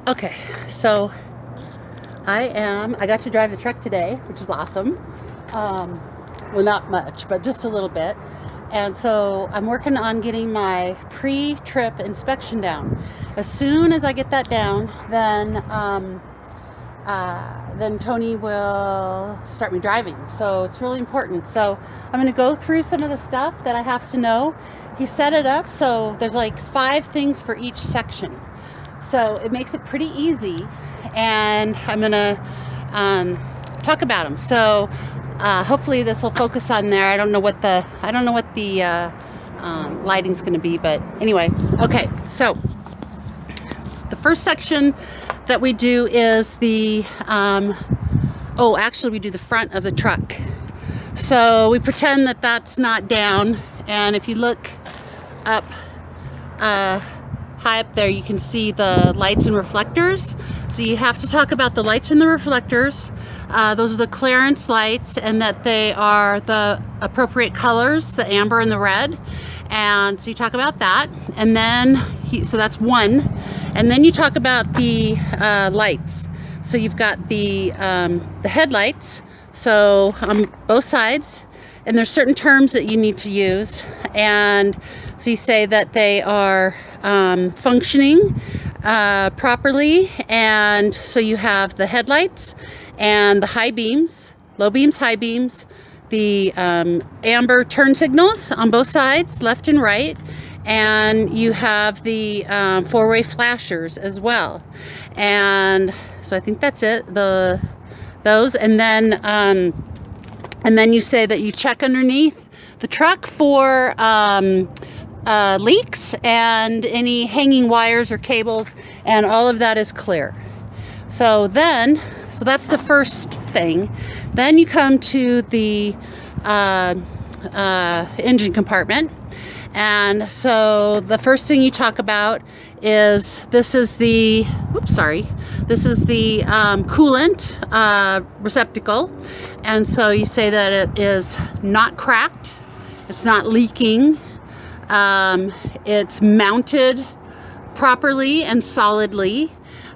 Okay, so I got to drive the truck today, which is awesome. Well, not much, but just a little bit. And so I'm working on getting my pre-trip inspection down. As soon as I get that down, then Tony will start me driving. So it's really important. So I'm going to go through some of the stuff that I have to know. He set it up so there's like 5 things for each section. So it makes it pretty easy, and I'm going to talk about them. So hopefully this will focus on there. I don't know what the lighting's going to be, but anyway. Okay, so the first section that we do is the actually we do the front of the truck. So we pretend that that's not down, and if you look up high up there, you can see the lights and reflectors. So you have to talk about the lights and the reflectors. Those are the clearance lights, and that they are the appropriate colors, the amber and the red. And so you talk about that, and then so that's one. And then you talk about the lights. So you've got the headlights, so on both sides, and there's certain terms that you need to use. And so you say that they are functioning properly, and so you have the headlights and the high beams, low beams, high beams, the amber turn signals on both sides, left and right, and you have the 4-way flashers as well. And so I think that's it. Those, and then you say that you check underneath the truck for leaks and any hanging wires or cables, and all of that is clear. So that's the first thing. Then you come to the engine compartment, and so the first thing you talk about is this is the coolant receptacle. And so you say that it is not cracked, it's not leaking, it's mounted properly and solidly.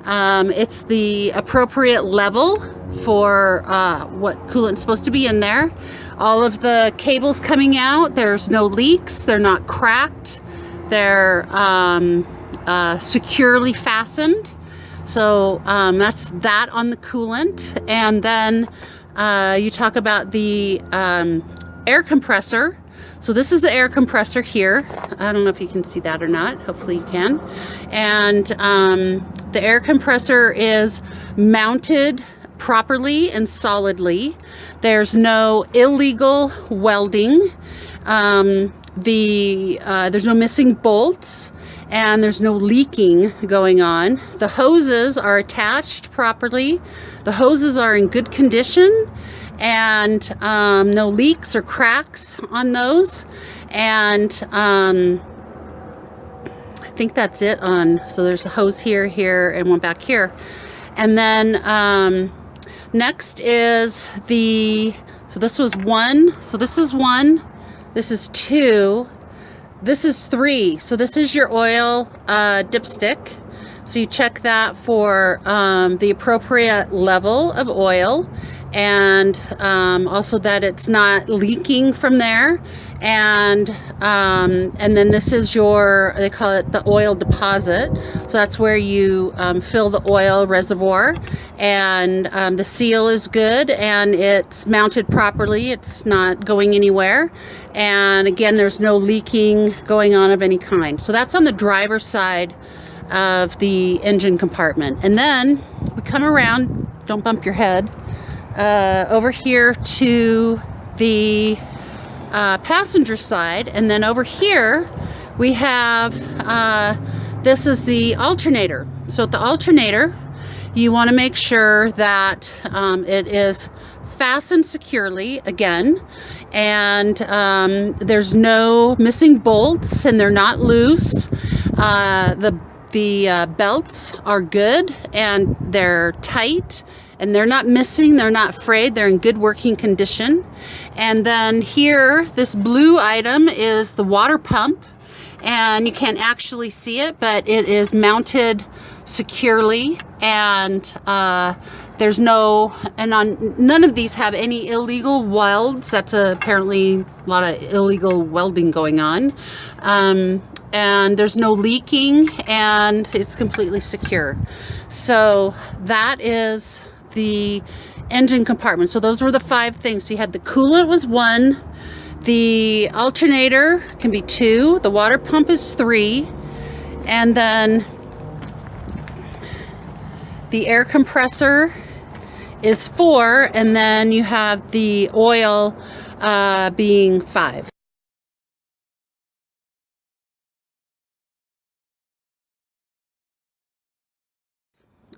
It's the appropriate level for what coolant's supposed to be in there. All of the cables coming out, there's no leaks, they're not cracked, they're securely fastened. So that's that on the coolant. And then you talk about the air compressor. So this is the air compressor here. I don't know if you can see that or not. Hopefully you can. And the air compressor is mounted properly and solidly. There's no illegal welding. There's no missing bolts, and there's no leaking going on. The hoses are attached properly. The hoses are in good condition, and no leaks or cracks on those. And I think that's it so there's a hose here, and one back here. And then next is so this was 1, so this is 1, this is 2, this is 3. So this is your oil dipstick. So you check that for the appropriate level of oil, and also that it's not leaking from there. And then this is they call it the oil deposit. So that's where you fill the oil reservoir, and the seal is good, and it's mounted properly. It's not going anywhere. And again, there's no leaking going on of any kind. So that's on the driver's side of the engine compartment. And then we come around, don't bump your head, over here to the passenger side. And then over here we have this is the alternator. So at the alternator, you want to make sure that it is fastened securely again, and there's no missing bolts, and they're not loose. The belts are good, and they're tight, and they're not missing, they're not frayed, they're in good working condition. And then here, this blue item is the water pump, and you can't actually see it, but it is mounted securely, and there's no, and on none of these have any illegal welds. That's apparently a lot of illegal welding going on. And there's no leaking, and it's completely secure. So that is the engine compartment. So those were the 5 things. So you had the coolant was 1, the alternator can be 2, the water pump is 3, and then the air compressor is 4, and then you have the oil being 5.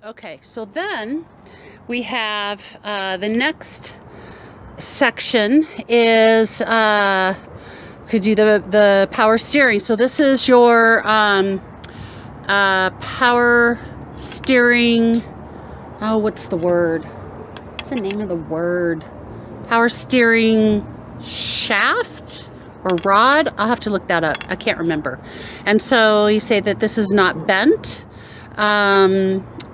Okay, so then we have the next section is could do the power steering. So this is your power steering. Oh, what's the word? What's the name of the word? Power steering shaft or rod? I'll have to look that up. I can't remember. And so you say that this is not bent.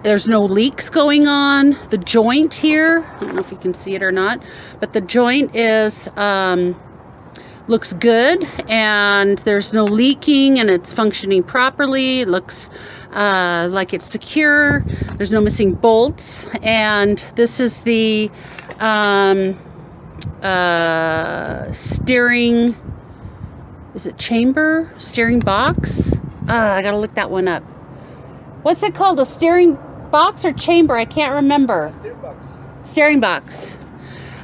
There's no leaks going on. The joint here, I don't know if you can see it or not, but the joint is looks good, and there's no leaking, and it's functioning properly. It looks like it's secure. There's no missing bolts, and this is the steering, is it chamber? Steering box? I gotta look that one up. What's it called? A steering box or chamber? I can't remember. Steering box. Steering box.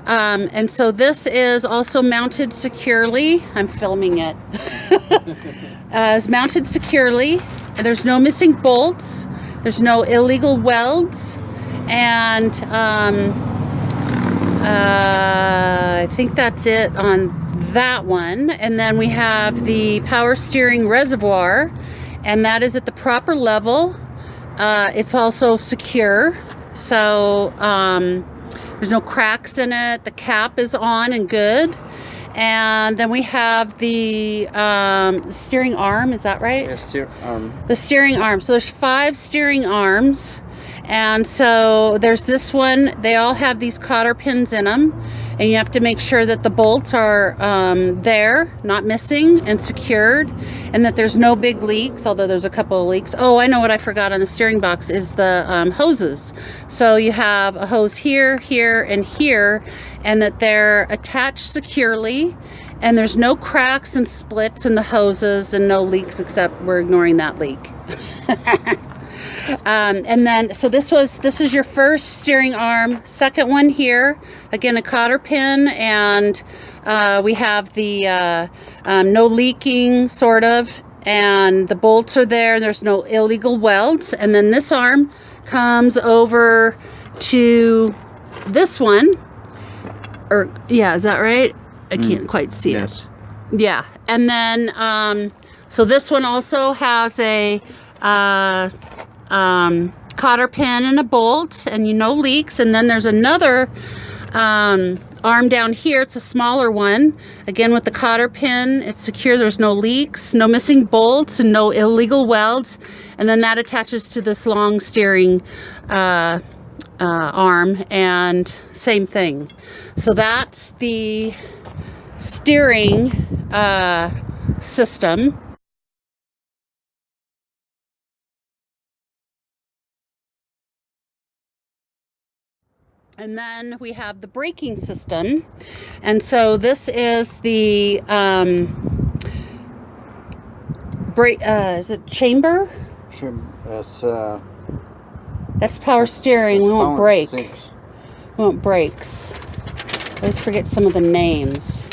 And so this is also mounted securely. I'm filming it. It's mounted securely. And there's no missing bolts. There's no illegal welds. And I think that's it on that one. And then we have the power steering reservoir, and that is at the proper level. It's also secure, so there's no cracks in it. The cap is on and good. And then we have the steering arm, is that right? Yeah, steering arm. The steering arm. So there's 5 steering arms. And so there's this one. They all have these cotter pins in them. And you have to make sure that the bolts are there, not missing, and secured. And that there's no big leaks, although there's a couple of leaks. Oh, I know what I forgot on the steering box is the hoses. So you have a hose here, here, and here. And that they're attached securely. And there's no cracks and splits in the hoses and no leaks, except we're ignoring that leak. And then, so this is your first steering arm. Second one here, again, a cotter pin, and we have the no leaking, sort of, and the bolts are there. There's no illegal welds. And then this arm comes over to this one, or yeah, is that right? I can't quite see it. Yeah, and then so this one also has a cotter pin and a bolt, and leaks. And then there's another arm down here. It's a smaller one, again with the cotter pin. It's secure. There's no leaks, no missing bolts, and no illegal welds. And then that attaches to this long steering arm, and same thing. So that's the steering system. And then we have the braking system. And so this is the is it chamber? That's power steering. We want brake. We want brakes. I always forget some of the names.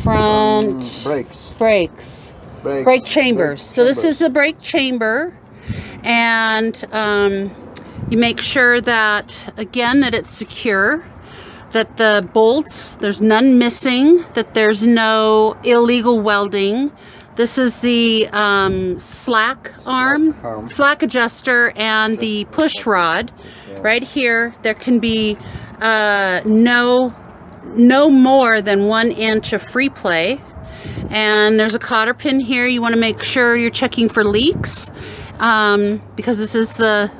Front brakes. Brake chambers. So this is the brake chamber, and you make sure that, again, that it's secure, that the bolts, there's none missing, that there's no illegal welding. This is the slack arm, slack adjuster, and the push rod. Right here, there can be no more than 1 inch of free play. And there's a cotter pin here. You want to make sure you're checking for leaks, because this is the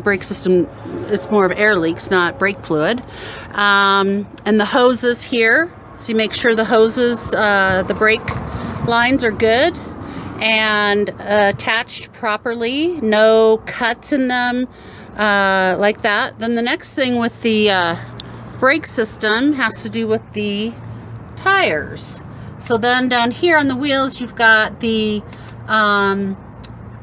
brake system. It's more of air leaks, not brake fluid. And the hoses here, so you make sure the hoses, the brake lines are good and attached properly, no cuts in them, like that. Then the next thing with the brake system has to do with the tires. So then down here on the wheels, you've got the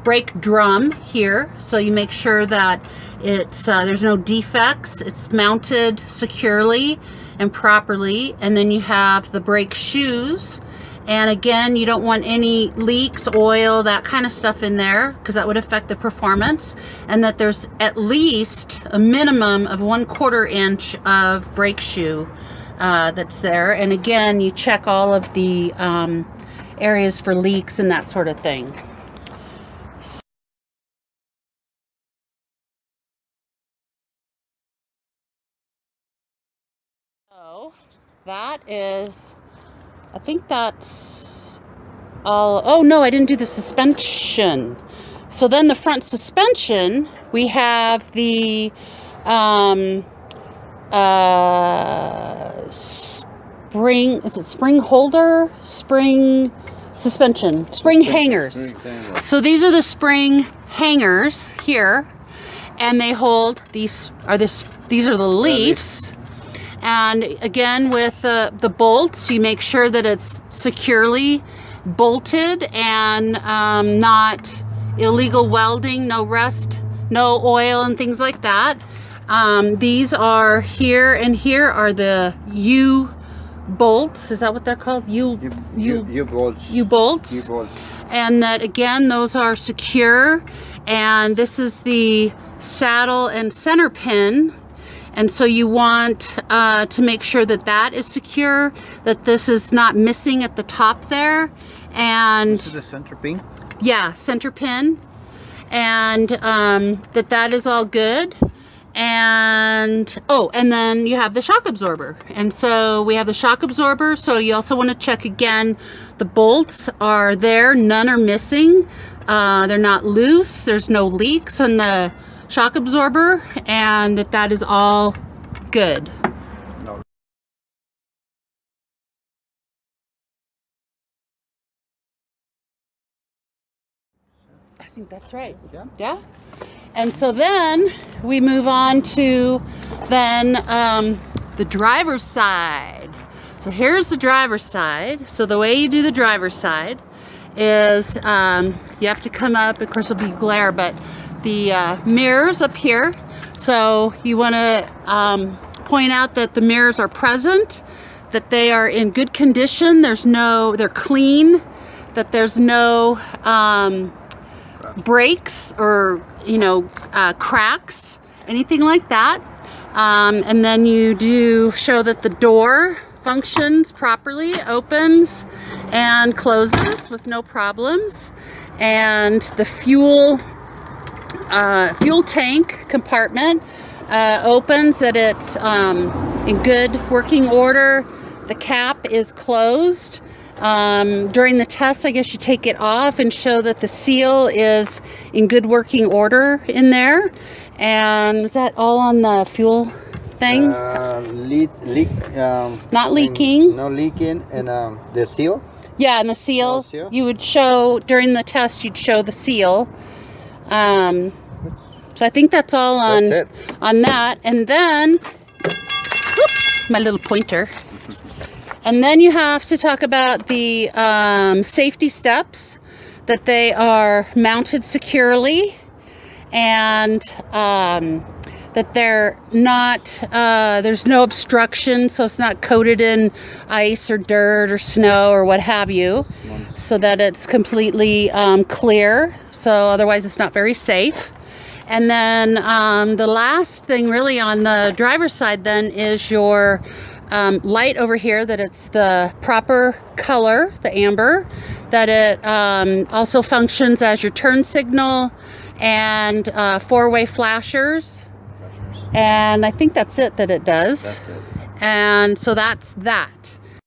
brake drum here. So you make sure that it's there's no defects. It's mounted securely and properly. And then you have the brake shoes. And again, you don't want any leaks, oil, that kind of stuff in there, because that would affect the performance. And that there's at least a minimum of 1/4 inch of brake shoe that's there. And again, you check all of the areas for leaks and that sort of thing. So that is, I think that's all. Oh no, I didn't do the suspension. So then the front suspension, we have the spring, is it spring holder? Spring suspension, spring hangers. So these are the spring hangers here, and they hold these are the leaves. And again, with the bolts, you make sure that it's securely bolted and not illegal welding, no rust, no oil and things like that. These are here, and here are the U-bolts. Is that what they're called? U-bolts. U-bolts. And that, again, those are secure. And this is the saddle and center pin. And so you want to make sure that that is secure, that this is not missing at the top there. And this is the center pin? Yeah, center pin. And that is all good. And and then you have the shock absorber. And so we have the shock absorber. So you also want to check again, the bolts are there, none are missing. They're not loose, there's no leaks on the shock absorber, and that is all good. No. I think that's right. Yeah. And so then we move on to the driver's side. So here's the driver's side. So the way you do the driver's side is you have to come up, of course it'll be glare, but the mirrors up here. So you want to point out that the mirrors are present, that they are in good condition. They're clean, that there's no breaks or cracks, anything like that. And then you do show that the door functions properly, opens and closes with no problems, and the fuel tank compartment opens, that it's in good working order. The cap is closed. During the test, I guess you take it off and show that the seal is in good working order in there. And was that all on the fuel thing? Not leaking. No leaking, and the seal. Yeah, and the seal. You would show during the test. You'd show the seal. So I think that's all on that. And then, whoops, my little pointer. And then you have to talk about the safety steps, that they are mounted securely, and that they're not, there's no obstruction, so it's not coated in ice or dirt or snow or what have you, so that it's completely clear. So otherwise it's not very safe. And then the last thing really on the driver's side then is your light over here, that it's the proper color, the amber, that it also functions as your turn signal, and four-way flashers. And I think that's it that it does. That's it. And so that's that.